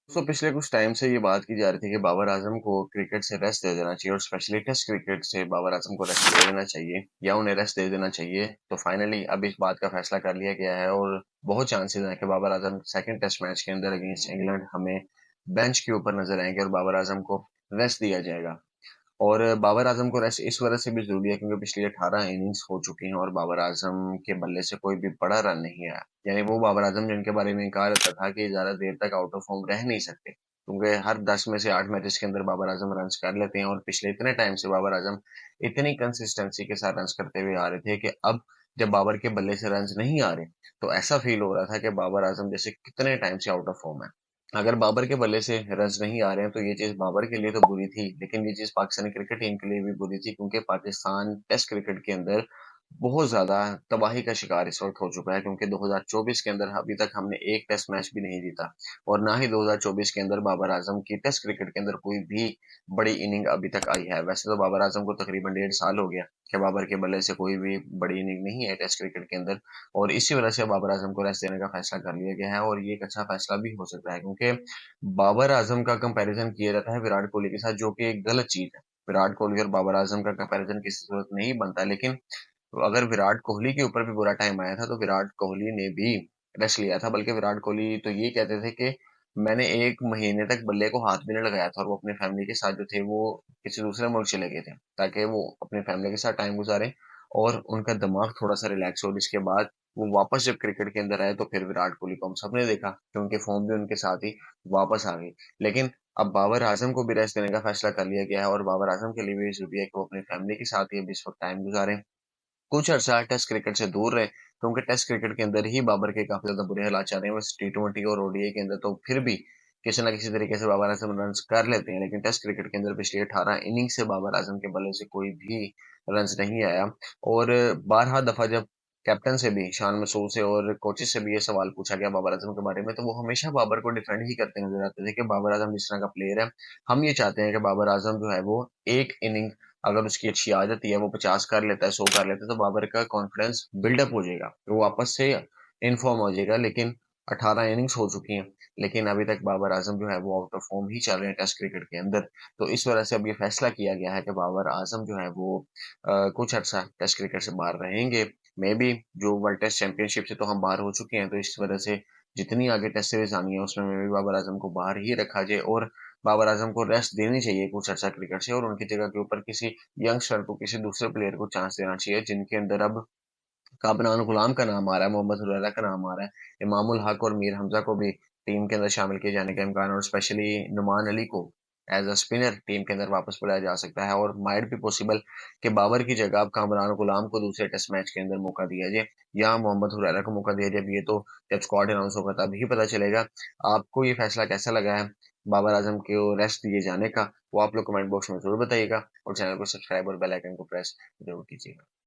पिछले कुछ टाइम से ये बात की जा रही थी कि बाबर आजम को क्रिकेट से रेस्ट दे देना चाहिए और स्पेशली टेस्ट क्रिकेट से बाबर आजम को रेस्ट दे देना चाहिए या उन्हें रेस्ट दे देना चाहिए। तो फाइनली अब इस बात का फैसला कर लिया गया है और बहुत चांसेस हैं कि Babar Azam second test match के अंदर अगेंस्ट इंग्लैंड हमें बेंच के ऊपर नजर आएंगे और बाबर आजम को रेस्ट दिया जाएगा। और बाबर आजम को रेस्ट इस वजह से भी जरूरी है क्योंकि पिछली 18 इनिंग्स हो चुकी हैं और बाबर आजम के बल्ले से कोई भी बड़ा रन नहीं आया। यानी वो बाबर आजम जिनके बारे में कहा जाता था कि ज्यादा देर तक आउट ऑफ फॉर्म रह नहीं सकते क्योंकि हर 10 में से 8 मैचेस के अंदर बाबर आजम रन कर लेते हैं। और पिछले इतने टाइम से बाबर आजम इतनी कंसिस्टेंसी के साथ रन करते हुए आ रहे थे कि अब जब बाबर के बल्ले से रन नहीं आ रहे तो ऐसा फील हो रहा था कि बाबर आजम जैसे कितने टाइम से आउट ऑफ फॉर्म है। अगर बाबर के बल्ले से रन्स नहीं आ रहे हैं तो ये चीज बाबर के लिए तो बुरी थी, लेकिन ये चीज पाकिस्तानी क्रिकेट टीम के लिए भी बुरी थी क्योंकि पाकिस्तान टेस्ट क्रिकेट के अंदर बहुत ज्यादा तबाही का शिकार इस वक्त हो चुका है क्योंकि 2024 के अंदर अभी तक हमने एक टेस्ट मैच भी नहीं जीता और ना ही 2024 के अंदर बाबर आजम की टेस्ट क्रिकेट के अंदर कोई भी बड़ी इनिंग अभी तक आई है। वैसे तो बाबर आजम को तकरीबन 1.5 साल हो गया कि बाबर के बल्ले से कोई भी बड़ी इनिंग नहीं है टेस्ट क्रिकेट के अंदर और इसी वजह से बाबर आजम को रेस्ट देने का फैसला कर लिया गया है और ये एक अच्छा फैसला भी हो सकता है क्योंकि बाबर आजम का कंपैरिजन किया जाता है विराट कोहली के साथ जो कि एक गलत चीज है। विराट कोहली और बाबर आजम का कंपैरिजन किसी सूरत नहीं बनता, लेकिन अगर विराट कोहली के ऊपर भी बुरा टाइम आया था तो विराट कोहली ने भी रेस्ट लिया था। बल्कि विराट कोहली तो ये कहते थे कि मैंने 1 महीने तक बल्ले को हाथ भी नहीं लगाया था और वो अपने फैमिली के साथ जो थे वो किसी दूसरे मुल्क चले गए थे ताकि वो अपने फैमिली के साथ टाइम गुजारें और उनका दिमाग थोड़ा सा रिलैक्स हो। जिसके बाद वो वापस जब क्रिकेट के अंदर आए तो फिर विराट कोहली को हम सबने देखा कि उनके फॉर्म भी उनके साथ ही वापस आ गई। लेकिन अब बाबर आजम को भी रेस्ट देने का फैसला कर लिया गया है और बाबर आजम के लिए भी जरूरी है कि वो अपनी फैमिली के साथ ही अभी इस वक्त टाइम गुजारें, कुछ अर्सा टेस्ट क्रिकेट से दूर रहे क्योंकि टेस्ट क्रिकेट के अंदर ही बाबर के काफी ज्यादा बुरे हालात चल रहे हैं। बस T20 और ओडीआई के अंदर तो फिर भी किसी ना किसी तरीके से बाबर आजम रन कर लेते हैं, लेकिन टेस्ट क्रिकेट के अंदर पिछली 18 इनिंग से बाबर आजम के बल्ले से कोई भी रन नहीं आया। और 12 दफा जब कैप्टन से भी शान मसूद से और कोचेस से भी ये सवाल पूछा गया बाबर आजम के बारे में तो वो हमेशा बाबर को डिफेंड ही करते नजर आते थे कि बाबर आजम जिस तरह का प्लेयर है हम ये चाहते हैं कि बाबर आजम जो है वो एक इनिंग अगर उसकी अच्छी आ जाती है वो 50 कर लेता है 100 कर लेता है तो बाबर का कॉन्फिडेंस बिल्डअप हो जाएगा, वो वापस से इनफॉर्म हो जाएगा। लेकिन 18 इनिंग्स हो चुकी हैं लेकिन अभी तक बाबर आजम जो है वो आउट ऑफ फॉर्म ही चल रहे हैं टेस्ट क्रिकेट के अंदर। तो इस वजह से अब ये फैसला किया गया है कि बाबर आजम जो है वो कुछ अर्सा टेस्ट क्रिकेट से बाहर रहेंगे। मे बी जो वर्ल्ड टेस्ट चैंपियनशिप से तो हम बाहर हो चुके हैं तो इस वजह से जितनी आगे टेस्ट सीरीज आनी है उसमें मे बी बाबर आजम को बाहर ही रखा जाए और बाबर आजम को रेस्ट देनी चाहिए कुछ अच्छा क्रिकेट से और उनकी जगह के ऊपर किसी यंगस्टर को किसी दूसरे प्लेयर को चांस देना चाहिए जिनके अंदर अब काबरान गुलाम का नाम आ रहा है, मोहम्मद हुरैरा का नाम आ रहा है, इमामुल हक और मीर हमजा को भी टीम के अंदर शामिल किए जाने का इम्कान और स्पेशली नुमान अली को एज अ स्पिनर टीम के अंदर वापस बुलाया जा सकता है और माइट भी पॉसिबल कि बाबर की जगह अब कामरान गुलाम को दूसरे टेस्ट मैच के अंदर मौका दिया जाए या मोहम्मद हुरैरा को मौका दिया जाए। ये तो जब स्क्वाड अनाउंस होगा तभी पता चलेगा। आपको ये फैसला कैसा लगा है बाबर आजम को रेस्ट दिए जाने का, वो आप लोग कमेंट बॉक्स में जरूर बताइएगा और चैनल को सब्सक्राइब और बेल आइकन को प्रेस जरूर कीजिएगा।